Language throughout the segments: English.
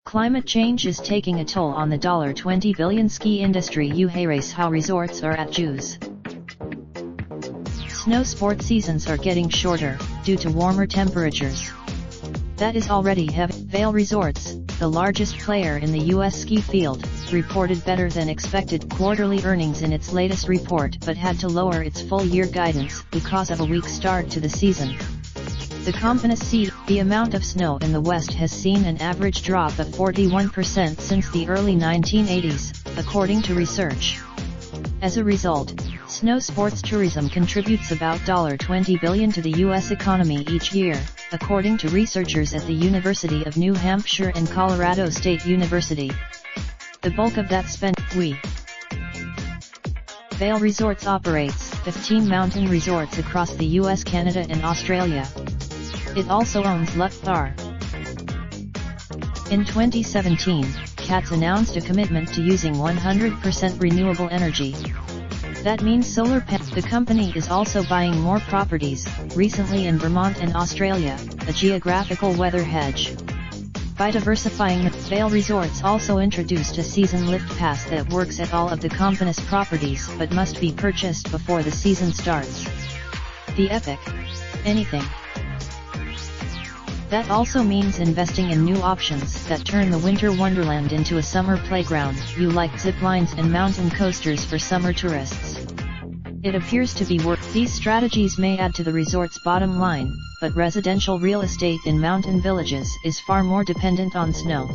Climate change is taking a toll on the $20 billion ski industry. How resorts are adjus. Snow sport seasons are getting shorter, due to warmer temperatures. That is already heavy. Vail Resorts, the largest player in the U.S. ski field, reported better than expected quarterly earnings in its latest report but had to lower its full-year guidance because of a weak start to the season. The company said the amount of snow in the West has seen an average drop of 41% since the early 1980s, according to research. As a result, snow sports tourism contributes about $20 billion to the U.S. economy each year, according to researchers at the University of New Hampshire and Colorado State University. The bulk of that spent. Vail Resorts operates 15 mountain resorts across the U.S., Canada and Australia. It also owns Luckthar. In 2017, CATS announced a commitment to using 100% renewable energy. That means solar panels. The company is also buying more properties, recently in Vermont and Australia, a geographical weather hedge. By diversifying, Vail Resorts also introduced a season lift pass that works at all of the company's properties but must be purchased before the season starts. The epic anything. That also means investing in new options that turn the winter wonderland into a summer playground. You like zip lines and mountain coasters for summer tourists. It appears to be worth. These strategies may add to the resort's bottom line, but residential real estate in mountain villages is far more dependent on snow.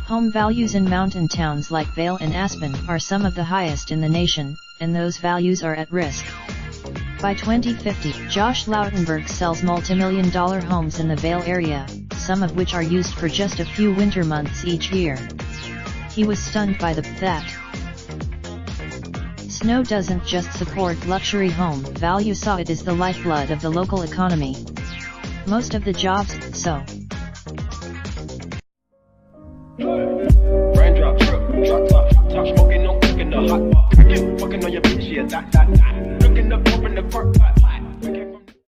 Home values in mountain towns like Vail and Aspen are some of the highest in the nation, and those values are at risk. By 2050, Josh Lautenberg sells multimillion-dollar homes in the Vail area, some of which are used for just a few winter months each year. He was stunned by that snow doesn't just support luxury home value, saw it is the lifeblood of the local economy. Most of the jobs, Raindrop, drop top smoking, no cooking the hot pot. Fucking on your bitch, yeah, that. Looking up, open the park, pot.